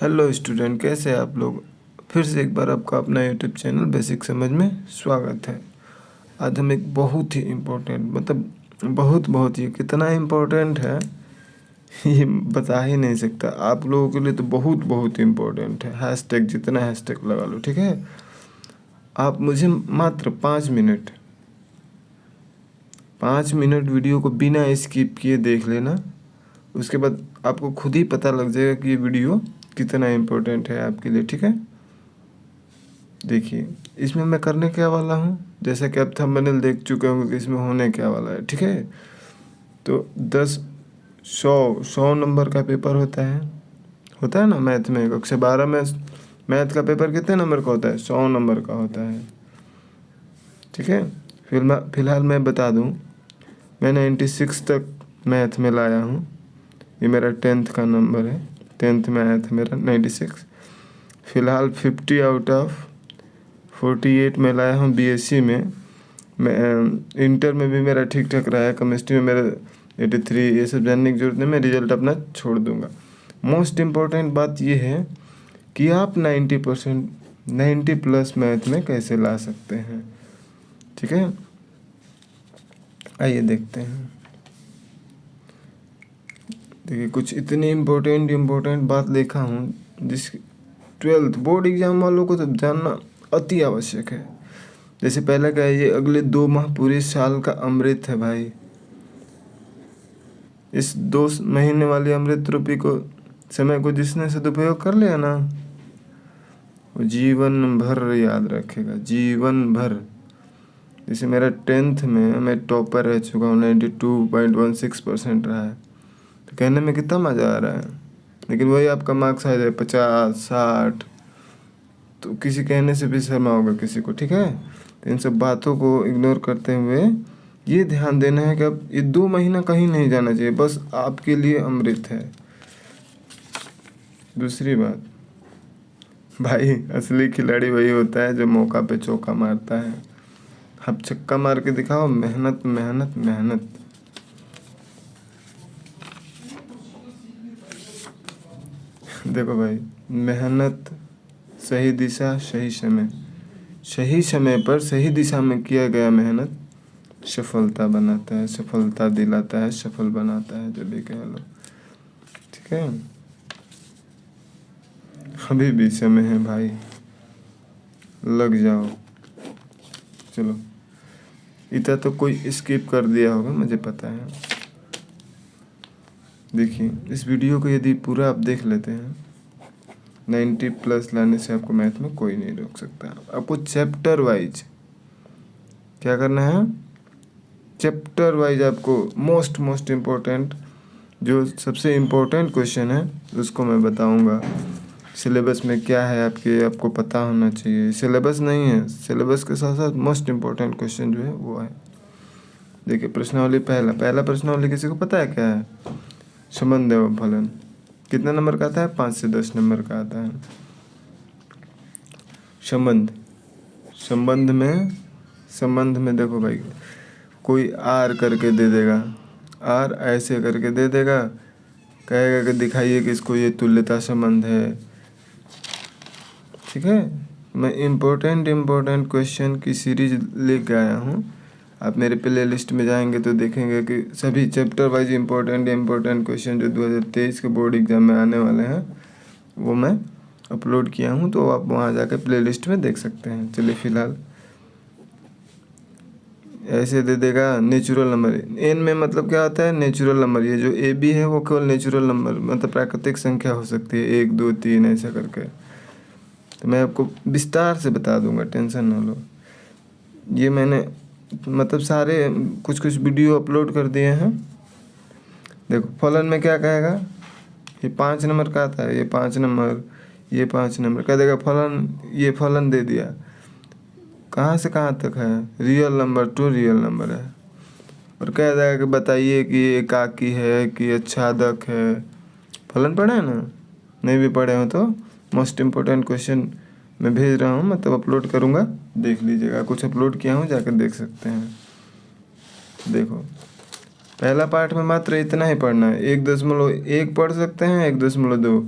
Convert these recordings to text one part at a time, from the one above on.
Hello student, कैसे हैं आप लोग। फिर से एक बार आपका अपना यूट्यूब चैनल बेसिक समझ में स्वागत है। आज हम एक बहुत ही इम्पोर्टेंट बहुत ही कितना इम्पोर्टेंट है ये बता ही नहीं सकता। आप लोगों के लिए तो बहुत इम्पोर्टेंट है। हैशटैग जितना हैशटैग लगा लो, ठीक है। आप मुझे मात्र 5 मिनट वीडियो को बिना स्किप किए देख लेना। उसके बाद आपको खुद ही पता लग जाएगा कि ये वीडियो कितना इम्पोर्टेंट है आपके लिए, ठीक है। देखिए, इसमें मैं करने क्या वाला हूँ, जैसा कि आप थंबनेल देख चुके होंगे कि इसमें होने क्या वाला है, ठीक है। तो 100 नंबर का पेपर होता है ना मैथ में। कक्षा 12 में मैथ का पेपर कितने नंबर का होता है? 100 नंबर का होता है, ठीक है। फिलहाल मैं बता दूँ, मैं 96 तक मैथ में लाया हूँ। ये मेरा 10th का नंबर है, 10th में आया था मेरा 96। फ़िलहाल 50 आउट ऑफ 48 में लाया हूँ बीएससी में। मैं इंटर में भी मेरा ठीक ठाक रहा है। केमिस्ट्री में मेरा 83। ये सब जानने की जरूरत नहीं, मैं रिजल्ट अपना छोड़ दूंगा। मोस्ट इम्पोर्टेंट बात ये है कि आप 90 प्लस मैथ में कैसे ला सकते हैं, ठीक है। आइए देखते हैं। देखिए, कुछ इतनी इम्पोर्टेंट बात लिखा हूँ जिस 12th बोर्ड एग्जाम वालों को तो जानना अति आवश्यक है। जैसे पहला क्या है, ये अगले 2 माह पूरे साल का अमृत है भाई। इस 2 महीने वाली अमृत रूपी समय को जिसने सदुपयोग कर लिया ना, वो जीवन भर याद रखेगा, जीवन भर। जैसे मेरा 10th में मैं टॉपर रह चुका हूँ, 92.16% रहा है। तो कहने में कितना मज़ा आ रहा है, लेकिन वही आपका मार्क्स आ जाए 50 60, तो किसी कहने से भी शर्मा होगा किसी को, ठीक है। तो इन सब बातों को इग्नोर करते हुए ये ध्यान देना है कि अब ये 2 महीना कहीं नहीं जाना चाहिए, बस आपके लिए अमृत है। दूसरी बात भाई, असली खिलाड़ी वही होता है जो मौका पे चौका मारता है। आप छक्का मार के दिखाओ, मेहनत मेहनत मेहनत। देखो भाई, मेहनत, सही दिशा सही समय पर सही दिशा में किया गया मेहनत सफलता बनाता है, सफलता दिलाता है, सफल बनाता है, जो भी कह लो, ठीक है। अभी भी समय है भाई, लग जाओ। चलो, इतना तो कोई स्किप कर दिया होगा, मुझे पता है। देखिए, इस वीडियो को यदि पूरा आप देख लेते हैं, 90 प्लस लाने से आपको मैथ में कोई नहीं रोक सकता। आपको चैप्टर वाइज क्या करना है, चैप्टर वाइज आपको मोस्ट इम्पोर्टेंट जो सबसे इम्पोर्टेंट क्वेश्चन है उसको मैं बताऊंगा। सिलेबस में क्या है आपको पता होना चाहिए। सिलेबस नहीं है, सिलेबस के साथ साथ मोस्ट इम्पोर्टेंट क्वेश्चन जो है वो है। देखिए, प्रश्नावली पहला प्रश्नावली किसी को पता है क्या है? संबंध एवं फलन कितने नंबर का आता है? 5 से 10 नंबर का आता है। संबंध में देखो भाई, कोई आर करके दे देगा, आर ऐसे करके दे देगा, कहेगा कि दिखाइए कि इसको ये तुल्यता संबंध है, ठीक है। मैं इम्पोर्टेंट क्वेश्चन की सीरीज लेके आया हूँ। आप मेरे प्ले लिस्ट में जाएंगे तो देखेंगे कि सभी चैप्टर वाइज इम्पोर्टेंट क्वेश्चन जो 2023 के बोर्ड एग्जाम में आने वाले हैं वो मैं अपलोड किया हूँ, तो आप वहाँ जाकर प्ले लिस्ट में देख सकते हैं। चलिए, फिलहाल ऐसे दे देगा नेचुरल नंबर। एन में मतलब क्या होता है? Natural number. ये जो ए बी है वो केवल नेचुरल नंबर मतलब प्राकृतिक संख्या हो सकती है, 1 2 3 ऐसा करके। तो मैं आपको विस्तार से बता दूंगा, टेंशन ना लो। ये मैंने मतलब सारे कुछ वीडियो अपलोड कर दिए हैं। देखो, फलन में क्या कहेगा, ये 5 नंबर का आता है, ये 5 नंबर कह देगा फलन। ये फलन दे दिया, कहाँ से कहाँ तक है? Real number two real number है। और कह देगा कि बताइए कि ये एकाकी है कि अच्छादक है। फलन पढ़े हैं ना? नहीं भी पढ़े हो तो मोस्ट इम्पोर्टेंट क्वेश्चन मैं भेज रहा हूँ, मतलब अपलोड करूँगा, देख लीजिएगा। कुछ अपलोड किया हूँ, जाकर देख सकते हैं। देखो, पहला पार्ट में मात्र इतना ही पढ़ना है, 1.1 पढ़ सकते हैं, 1.2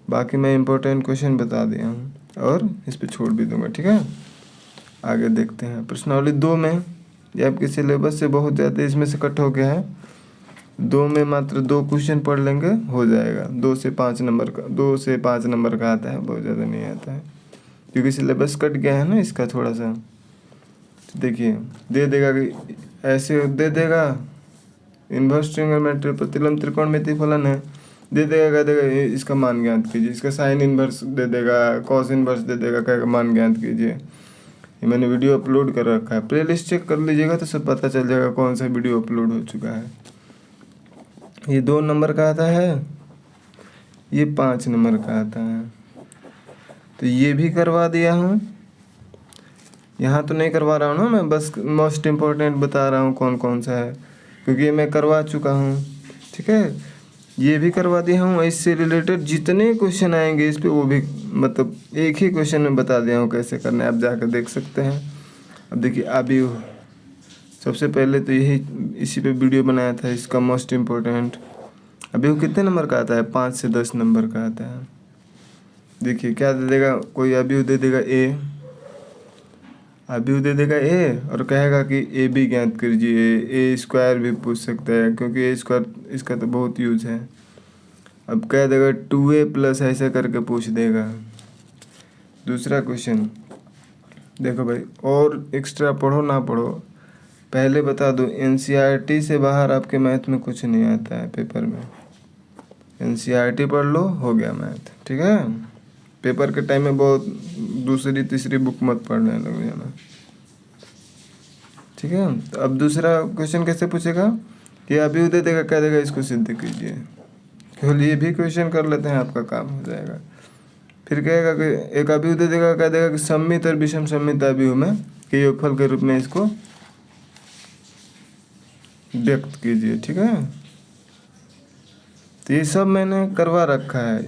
बाकी मैं इम्पोर्टेंट क्वेश्चन बता दिया हूँ और इस पे छोड़ भी दूंगा, ठीक है। आगे देखते हैं प्रश्नावली 2 में, ये आपके सिलेबस से बहुत ज़्यादा इसमें से कट हो गया है। 2 में मात्र 2 क्वेश्चन पढ़ लेंगे, हो जाएगा। 2 से 5 नंबर का, 2 से 5 नंबर का आता है, बहुत ज़्यादा नहीं आता है क्योंकि सिलेबस कट गया है ना इसका थोड़ा सा। तो देखिए दे देगा कि ऐसे दे देगा, इन्वर्स ट्रिग्नोमेट्री प्रतिलोम त्रिकोणमिति फलन है, दे देगा, कह देगा इसका मान ज्ञात कीजिए, इसका साइन इन्वर्स दे देगा, कॉस इन्वर्स दे देगा, कहेगा मान ज्ञात कीजिए। ये मैंने वीडियो अपलोड कर रखा है, प्ले लिस्ट चेक कर लीजिएगा तो सब पता चल जाएगा कौन सा वीडियो अपलोड हो चुका है। ये 2 नंबर का आता है, ये 5 नंबर का आता है। तो ये भी करवा दिया हूँ, यहाँ तो नहीं करवा रहा हूँ ना मैं, बस मोस्ट इम्पोर्टेंट बता रहा हूँ कौन कौन सा है, क्योंकि ये मैं करवा चुका हूँ, ठीक है। ये भी करवा दिया हूँ। इससे रिलेटेड जितने क्वेश्चन आएंगे इस पे, वो भी मतलब एक ही क्वेश्चन में बता दिया हूँ कैसे करना है, आप जाकर देख सकते हैं। अब देखिए अभी सबसे पहले तो यही इसी पे वीडियो बनाया था, इसका मोस्ट इम्पोर्टेंट। अभी वो कितने नंबर का आता है, 5 से 10 नंबर का आता है। देखिए क्या दे देगा, कोई अभी दे देगा ए, अभी दे देगा ए और कहेगा कि ए भी ज्ञात कीजिए। ए स्क्वायर भी पूछ सकता है क्योंकि ए स्क्वायर इसका तो बहुत यूज है। अब कह देगा 2a प्लस ऐसे करके पूछ देगा। दूसरा क्वेश्चन देखो भाई, और एक्स्ट्रा पढ़ो ना पढ़ो, पहले बता दो एनसीईआरटी से बाहर आपके मैथ में कुछ नहीं आता है पेपर में। एनसीईआरटी पढ़ लो, हो गया मैथ, ठीक है। पेपर के टाइम में बहुत दूसरी तीसरी बुक मत पढ़ने लग जाना, ठीक है। तो अब दूसरा क्वेश्चन कैसे पूछेगा कि अभी दे देगा, कह देगा इसको सिद्ध कीजिए। केवल ये भी क्वेश्चन कर लेते हैं, आपका काम हो जाएगा। फिर कहेगा कि एक अभी दे देगा, कह देगा कि सममित और विषम सममित अभिव्यु में के योगफल के रूप में इसको व्यक्त कीजिए, ठीक है। तो ये सब मैंने करवा रखा है,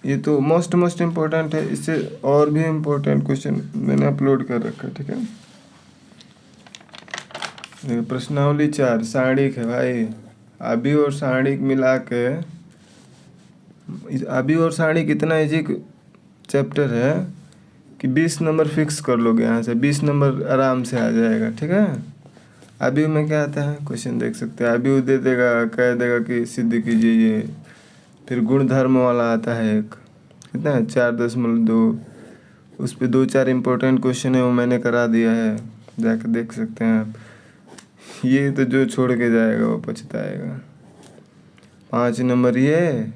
ये तो मोस्ट इम्पोर्टेंट है। इससे और भी इम्पोर्टेंट क्वेश्चन मैंने अपलोड कर रखा है, ठीक है। देखो प्रश्नावली 4 सारणिक है भाई, अभी और सारणिक मिला के, अभी और सारणिक इतना इजी चैप्टर है कि 20 नंबर फिक्स कर लोगे, यहाँ से 20 नंबर आराम से आ जाएगा, ठीक है। अभी में क्या आता है क्वेश्चन देख सकते हैं, अभी दे देगा, कह देगा कि सिद्ध कीजिए ये। फिर गुणधर्म वाला आता है एक, कितना है 4.2, उस पर 2-4 इम्पोर्टेंट क्वेश्चन है, वो मैंने करा दिया है, जाकर देख सकते हैं आप। ये तो जो छोड़ के जाएगा वो पछताएगा। 5 नंबर ये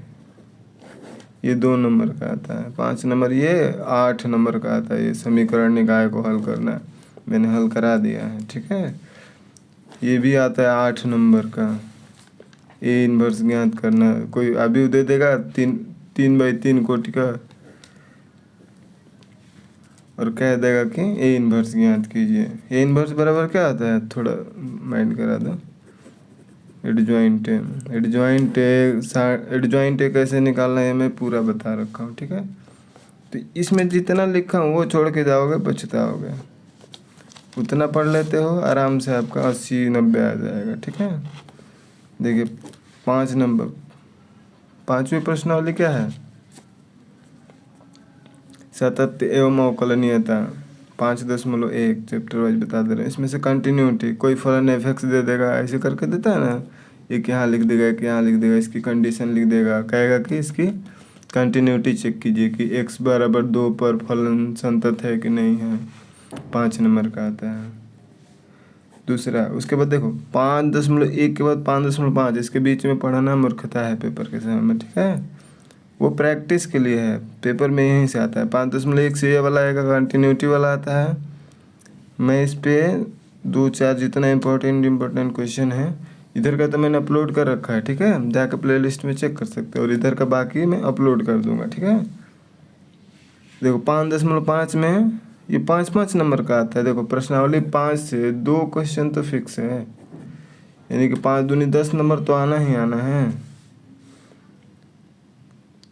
2 नंबर का आता है। 5 नंबर ये 8 नंबर का आता है, ये समीकरण निकाय को हल करना, मैंने हल करा दिया है, ठीक है। ये भी आता है 8 नंबर का, ए इन्वर्स ज्ञात करना। कोई अभी दे देगा 3/3 कोटि का और कह देगा कि ए इन्वर्स ज्ञात कीजिए। ए इन्वर्स बराबर क्या आता है, थोड़ा माइंड करा दो, एडजॉइंट कैसे निकालना है मैं पूरा बता रखा हूँ, ठीक है। तो इसमें जितना लिखा हूँ वो छोड़ के जाओगे पछताओगे, उतना पढ़ लेते हो आराम से, आपका 80-90 आ जाएगा, ठीक है। देखिए 5 नंबर, 5वीं प्रश्नावली क्या है, सातत्य एवं अवकलनीयता 5.1 चैप्टर वाइज बता दे रहे हैं। इसमें से कंटिन्यूटी, कोई फलन एफ दे देगा, ऐसे करके देता है ना, एक यहाँ लिख देगा, एक यहाँ लिख देगा, इसकी कंडीशन लिख देगा, कहेगा कि इसकी कंटिन्यूटी चेक कीजिए कि x बराबर 2 पर फलन संतत है कि नहीं है। 5 नंबर का आता है। दूसरा उसके बाद देखो 5.1 के बाद 5.5, इसके बीच में पढ़ना मूर्खता है पेपर के समय में, ठीक है। वो प्रैक्टिस के लिए है, पेपर में यहीं से आता है। 5.1 से ये वाला आएगा, कंटिन्यूटी वाला आता है। मैं इस पे 2-4 जितना इम्पोर्टेंट क्वेश्चन है, इधर का तो मैंने अपलोड कर रखा है, ठीक है, जाकर प्लेलिस्ट में चेक कर सकते हो, और इधर का बाकी मैं अपलोड कर दूंगा, ठीक है। देखो 5.5 में ये 5-5 नंबर का आता है। देखो प्रश्नावली 5 से 2 क्वेश्चन तो फिक्स है, यानी कि 5 दूनी 10 नंबर तो आना ही आना है।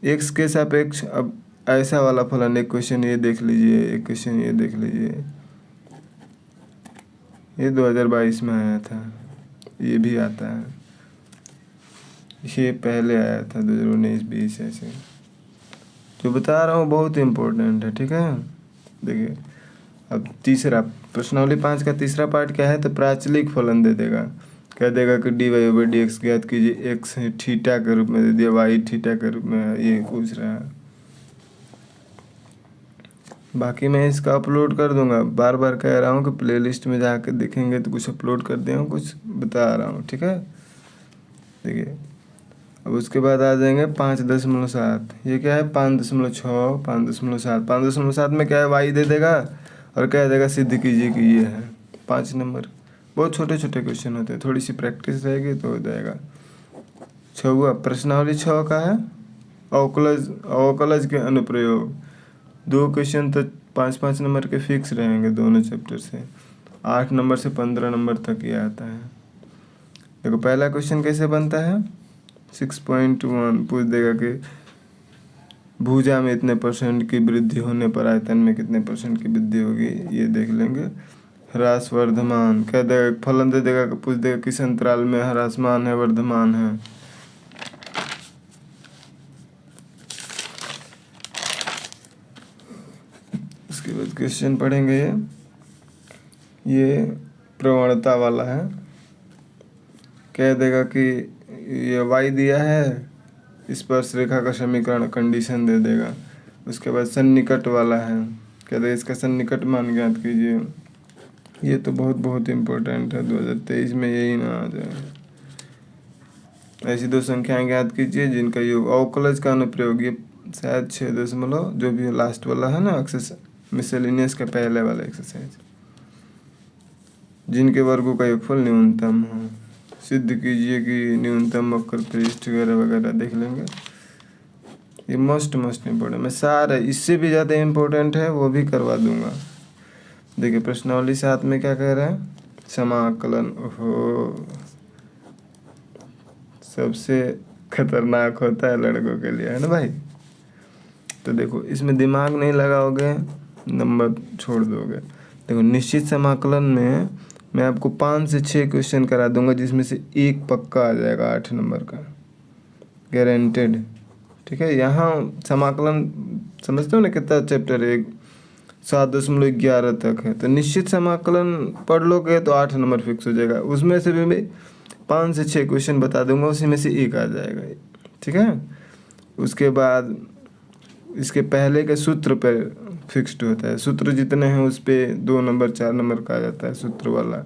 x के सापेक्ष अब ऐसा वाला फलन, एक क्वेश्चन ये देख लीजिए, एक क्वेश्चन ये देख लीजिए, ये 2022 में आया था, ये भी आता है, ये पहले आया था 2019-20 ऐसे। जो बता रहा हूँ बहुत इम्पोर्टेंट है, ठीक है। देखिए अब तीसरा प्रश्नावली 5 का तीसरा पार्ट क्या है, तो प्राचलिक फलन दे देगा। कह देगा कि dy/dx ज्ञात कीजिए, x थीटा के रूप में दे दिया, y थीटा के रूप में, ये पूछ रहा है। बाकी मैं इसका अपलोड कर दूंगा, बार बार कह रहा हूँ कि प्लेलिस्ट में जाकर देखेंगे तो कुछ अपलोड कर दिया हूँ, कुछ बता रहा हूँ, ठीक है। देखिए अब उसके बाद आ जाएंगे 5.7, ये क्या है 5.6, 5.7, 5.7 में क्या है y दे देगा और कह देगा सिद्ध कीजिए कि ये है 5 नंबर। बहुत छोटे छोटे क्वेश्चन होते हैं, थोड़ी सी प्रैक्टिस रहेगी तो हो जाएगा। 6वां प्रश्नावली 6 का है अवकलज के अनुप्रयोग। 2 क्वेश्चन तो 5-5 नंबर के फिक्स रहेंगे दोनों चैप्टर से, 8 नंबर से 15 नंबर तक ये आता है। देखो पहला क्वेश्चन कैसे बनता है, 6.1 पूछ देगा कि भुजा में इतने % की वृद्धि होने पर आयतन में कितने % की वृद्धि होगी, ये देख लेंगे। ह्रास वर्धमान कह देगा, फलन दे देगा, पूछ देगा किस अंतराल में ह्रासमान है वर्धमान है। उसके बाद क्वेश्चन पढ़ेंगे, ये प्रवणता वाला है। कह देगा कि ये y दिया है, स्पर्श रेखा का समीकरण कंडीशन दे देगा। उसके बाद सन्निकट वाला है, कह देगा इसका सन्निकट मान ज्ञात कीजिए। ये तो बहुत इम्पोर्टेंट है, 2023 में यही ना आ जाए। ऐसी 2 संख्याएं ज्ञात कीजिए जिनका योग अवकलज का अनुप्रयोग, ये शायद 6 जो भी लास्ट वाला है ना एक्सरसाइज मिसलेनियस का पहले वाला एक्सरसाइज, जिनके वर्गों का योगफल न्यूनतम हो। सिद्ध कीजिए कि न्यूनतम वक्र पृष्ठ वगैरह वगैरह देख लेंगे। ये मोस्ट इम्पोर्टेंट, मैं सारा इससे भी ज़्यादा इम्पोर्टेंट है वो भी करवा दूंगा। देखिए प्रश्नावली 7 में क्या कह रहा है, समाकलन। ओहो सबसे खतरनाक होता है लड़कों के लिए, है ना भाई। तो देखो इसमें दिमाग नहीं लगाओगे नंबर छोड़ दोगे। देखो निश्चित समाकलन में मैं आपको 5 से 6 क्वेश्चन करा दूंगा, जिसमें से एक पक्का आ जाएगा 8 नंबर का, गारंटेड, ठीक है। यहाँ समाकलन समझते हो ना कितना चैप्टर है, 7.11 तक है। तो निश्चित समाकलन पढ़ लोगे तो 8 नंबर फिक्स हो जाएगा। उसमें से भी मैं 5 से 6 क्वेश्चन बता दूंगा, उसी में से एक आ जाएगा, ठीक है। उसके बाद इसके पहले के सूत्र पर फिक्स्ड होता है, सूत्र जितने हैं उस पर 2 नंबर 4 नंबर का आ जाता है सूत्र वाला।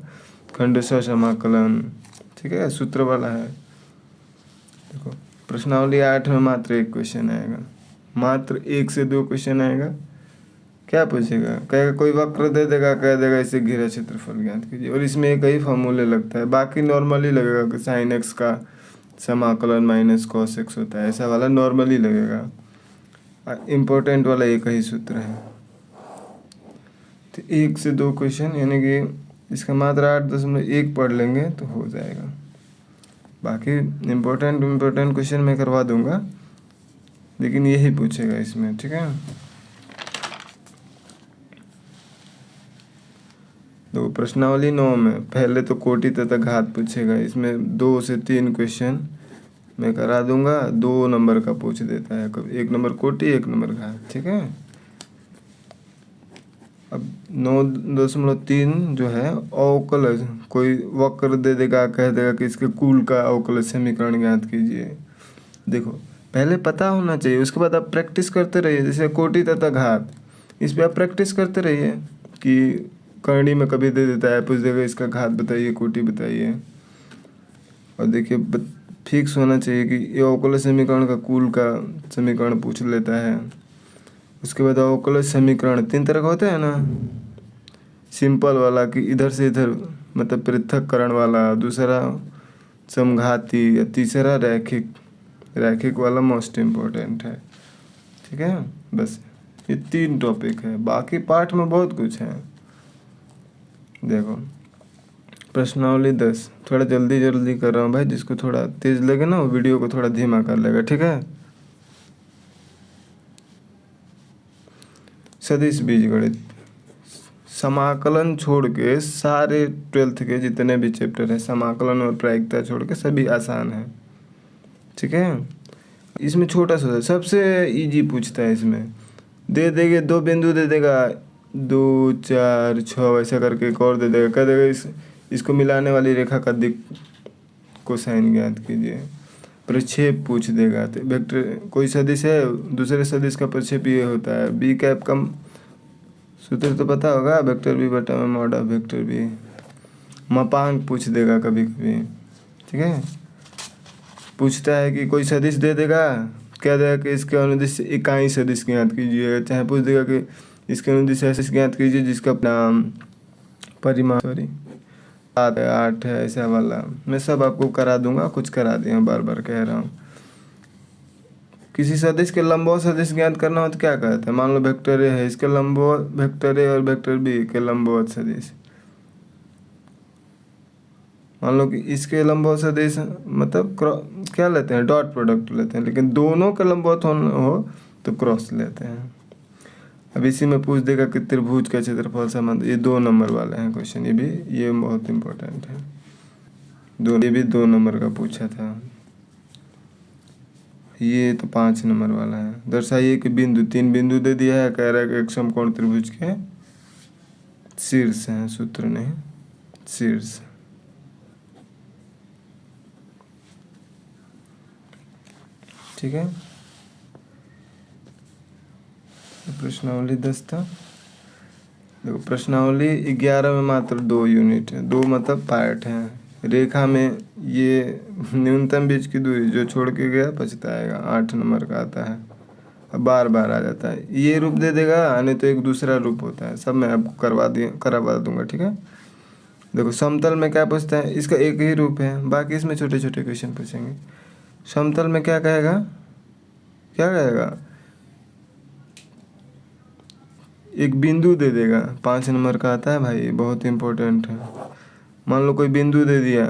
खंडशः समाकलन, ठीक है, सूत्र वाला है। देखो प्रश्नावली 8 में मात्र 1 क्वेश्चन आएगा, मात्र 1 से 2 क्वेश्चन आएगा। क्या पूछेगा, कहेगा कोई वक्र दे देगा, कह देगा इसे घेरा क्षेत्रफल ज्ञात कीजिए, और इसमें एक ही फॉर्मूले लगता है, बाकी नॉर्मली लगेगा कि sin x का समाकलन -cos x होता है, ऐसा वाला नॉर्मली लगेगा। इम्पोर्टेंट वाला एक ही सूत्र है। तो 1 से 2 क्वेश्चन, यानी कि इसका मात्र 8.1 पढ़ लेंगे तो हो जाएगा। बाकी इम्पोर्टेंट क्वेश्चन मैं करवा दूंगा, लेकिन यही पूछेगा इसमें, ठीक है। तो प्रश्नावली 9 में पहले तो कोटि तथा घात पूछेगा, इसमें 2 से 3 क्वेश्चन मैं करा दूंगा, 2 नंबर का पूछ देता है, 1 नंबर कोटि 1 नंबर घात, ठीक है। अब 9.3 जो है अवकलज, कोई वक्र दे देगा, कह देगा कि इसके कुल का अवकलज समीकरण ज्ञात कीजिए। देखो पहले पता होना चाहिए, उसके बाद आप प्रैक्टिस करते रहिए। जैसे कोटि तथा घात, इस पर आप प्रैक्टिस करते रहिए कि करणी में कभी दे देता है, पूछ देगा इसका घात बताइए, कोटि बताइए। और देखिए फिक्स होना चाहिए कि ये अवकलज समीकरण का कुल का समीकरण पूछ लेता है। उसके बाद अवकलज समीकरण 3 तरह का होता है ना, सिंपल वाला कि इधर से इधर मतलब पृथक्करण वाला, दूसरा समघाती, या तीसरा रैखिक वाला मोस्ट इम्पोर्टेंट है, ठीक है। बस ये 3 टॉपिक है, बाकी पाठ में बहुत कुछ है। देखो प्रश्नावली 10, थोड़ा जल्दी कर रहा हूँ भाई, जिसको थोड़ा तेज लगे ना वो वीडियो को थोड़ा धीमा कर लेगा, ठीक है। सदिश बीजगणित, समाकलन छोड़ के सारे 12th के जितने भी चैप्टर है, समाकलन और प्रायिकता छोड़ के सभी आसान है, ठीक है। इसमें छोटा सा सबसे इजी पूछता है। इसमें दे देंगे 2 बिंदु दे देगा, 2 4 6 ऐसा करके एक और दे देगा, कह देगा इसको मिलाने वाली रेखा का दिक् कोसाइन ज्ञात कीजिए। प्रक्षेप पूछ देगा। तो वेक्टर कोई सदिश है, दूसरे सदिश का प्रक्षेप ये होता है। बी कैप का सूत्र तो पता होगा, वेक्टर बी बटा में मॉड ऑफ वेक्टर बी। मापांक पूछ देगा कभी कभी, ठीक है। पूछता है कि कोई सदिश दे देगा, कह देगा कि इसके अनुदिश इकाई सदिश ज्ञात कीजिए। चाहे पूछ देगा कि इसके अनुदिश सदिश ज्ञात कीजिए जिसका नाम परिमाण 7 है 8 है ऐसा वाला। मैं सब आपको करा दूंगा, कुछ करा दिया, बार बार कह रहा हूँ। किसी सदिश के लंबवत सदिश ज्ञात करना हो तो क्या कहते हैं। मान लो वेक्टर ए है, इसके लंबवत वेक्टर ए और वेक्टर बी के लंबवत सदिश। मान लो कि इसके लंबवत सदिश मतलब क्या लेते हैं, डॉट प्रोडक्ट लेते हैं, लेकिन दोनों के लंबवत हो तो क्रॉस लेते हैं। अब इसी में पूछ देगा कि त्रिभुज का क्षेत्रफल समान। ये 2 नंबर वाले हैं क्वेश्चन, ये बहुत इम्पोर्टेंट है। ये भी 2 नंबर का पूछा था। ये तो 5 नंबर वाला है। दर्शाइए कि बिंदु, 3 बिंदु दे दिया है, कह रहा है कि एक समकोण त्रिभुज के शीर्ष हैं, सूत्र नहीं शीर्ष। ठीक है, प्रश्नावली 10 था। देखो प्रश्नावली 11 में मात्र 2 यूनिट है, 2 मतलब पार्ट हैं। रेखा में ये न्यूनतम बीच की दूरी जो छोड़ के गया पछताएगा, 8 नंबर का आता है। अब बार बार आ जाता है, ये रूप दे देगा, नहीं तो एक दूसरा रूप होता है। सब मैं आपको करवा दूंगा, ठीक है। देखो समतल में क्या पूछता है, इसका एक ही रूप है, बाकी इसमें छोटे छोटे क्वेश्चन पूछेंगे। समतल में क्या कहेगा, क्या कहेगा, एक बिंदु दे देगा। 5 नंबर का आता है भाई, बहुत इंपॉर्टेंट है। मान लो कोई बिंदु दे दिया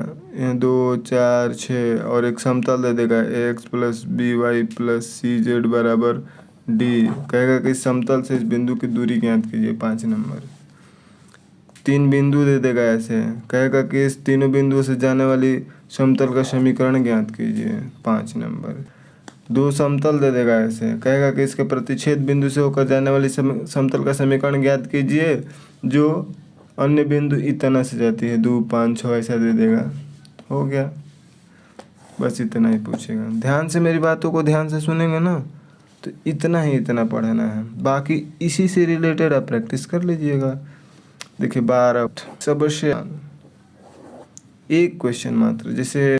2 4 6 और एक समतल दे देगा x plus B Y plus C Z बराबर डी। कहेगा कि इस समतल से इस बिंदु की दूरी ज्ञात कीजिए, 5 नंबर। 3 बिंदु दे देगा ऐसे, कहेगा कि इस तीनों बिंदुओं से जाने वाली समतल का समीकरण ज्ञात कीजिए, 5 नंबर। 2 समतल दे देगा ऐसे, कहेगा कि इसके प्रतिच्छेद बिंदु से होकर जाने वाली समतल का समीकरण ज्ञात कीजिए जो अन्य बिंदु इतना से जाती है, 2 5 6 ऐसा दे देगा। हो गया, बस इतना ही पूछेगा। ध्यान से मेरी बातों को ध्यान से सुनेंगे ना तो इतना पढ़ना है, बाकी इसी से रिलेटेड आप प्रैक्टिस कर लीजिएगा। देखिए 12 सबसे एक क्वेश्चन मात्र, जैसे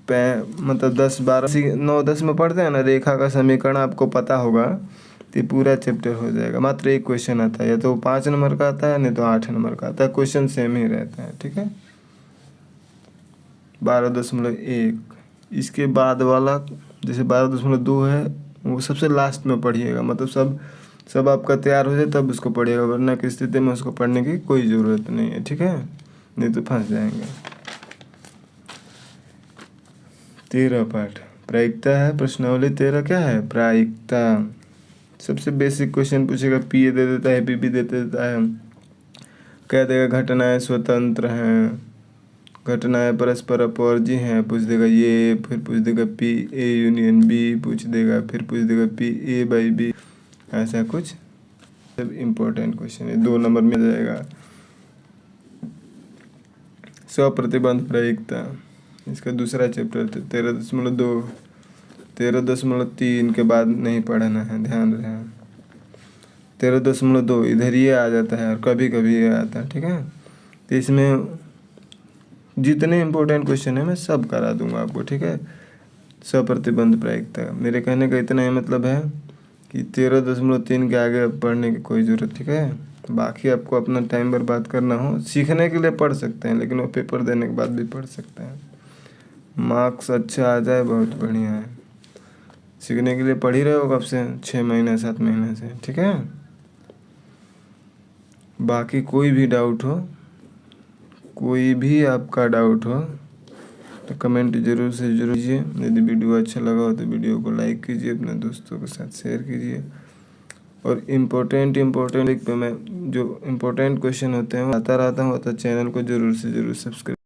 मतलब 10 12 9 10 में पढ़ते हैं ना, रेखा का समीकरण आपको पता होगा तो पूरा चैप्टर हो जाएगा। मात्र एक क्वेश्चन आता है, या तो 5 नंबर का आता है, नहीं तो 8 नंबर का आता है। क्वेश्चन सेम ही रहता है, ठीक है। 12.1 इसके बाद वाला जैसे 12.2 है वो सबसे लास्ट में पढ़िएगा, मतलब सब आपका तैयार हो जाए तब उसको पढ़िएगा, वरना की स्थिति में उसको पढ़ने की कोई ज़रूरत नहीं है, ठीक है, नहीं तो फंस जाएंगे। 13 पाठ प्रायिकता है। प्रश्नावली 13 क्या है, प्रायिकता। सबसे बेसिक क्वेश्चन पूछेगा, पी ए दे देता है, पी बी दे देता है, कह देगा घटनाएं स्वतंत्र हैं, घटनाएं परस्पर अपवर्जी हैं, पूछ देगा ये, फिर पूछ देगा पी ए यूनियन बी पूछ देगा, फिर पूछ देगा पी ए बाई बी, ऐसा कुछ। सब इम्पोर्टेंट क्वेश्चन है, 2 नंबर में जाएगा। स्वप्रतिबंध प्रायिकता, इसका दूसरा चैप्टर 13.2 13.3 के बाद नहीं पढ़ना है, ध्यान रहे। 13.2 इधर ये आ जाता है और कभी कभी ये आता है, ठीक है। तो इसमें जितने इम्पोर्टेंट क्वेश्चन है मैं सब करा दूंगा आपको, ठीक है। स्वप्रतिबंध प्रायिकता, मेरे कहने का इतना ही मतलब है कि 13.3 के आगे पढ़ने की कोई ज़रूरत, ठीक है। बाकी आपको अपना टाइम बर्बाद करना हो, सीखने के लिए पढ़ सकते हैं, लेकिन वो पेपर देने के बाद भी पढ़ सकते हैं। मार्क्स अच्छा आ जाए बहुत बढ़िया है। सीखने के लिए पढ़ ही रहे हो कब से, 6 महीने 7 महीने से, ठीक है। बाकी कोई भी डाउट हो, कोई भी आपका डाउट हो तो कमेंट जरूर से जरूर कीजिए। यदि वीडियो अच्छा लगा हो तो वीडियो को लाइक कीजिए, अपने दोस्तों के साथ शेयर कीजिए। और इम्पोर्टेंट पे मैं जो इम्पोर्टेंट क्वेश्चन होते हैं वो आता रहता हूँ, तो चैनल को जरूर से जरूर सब्सक्राइब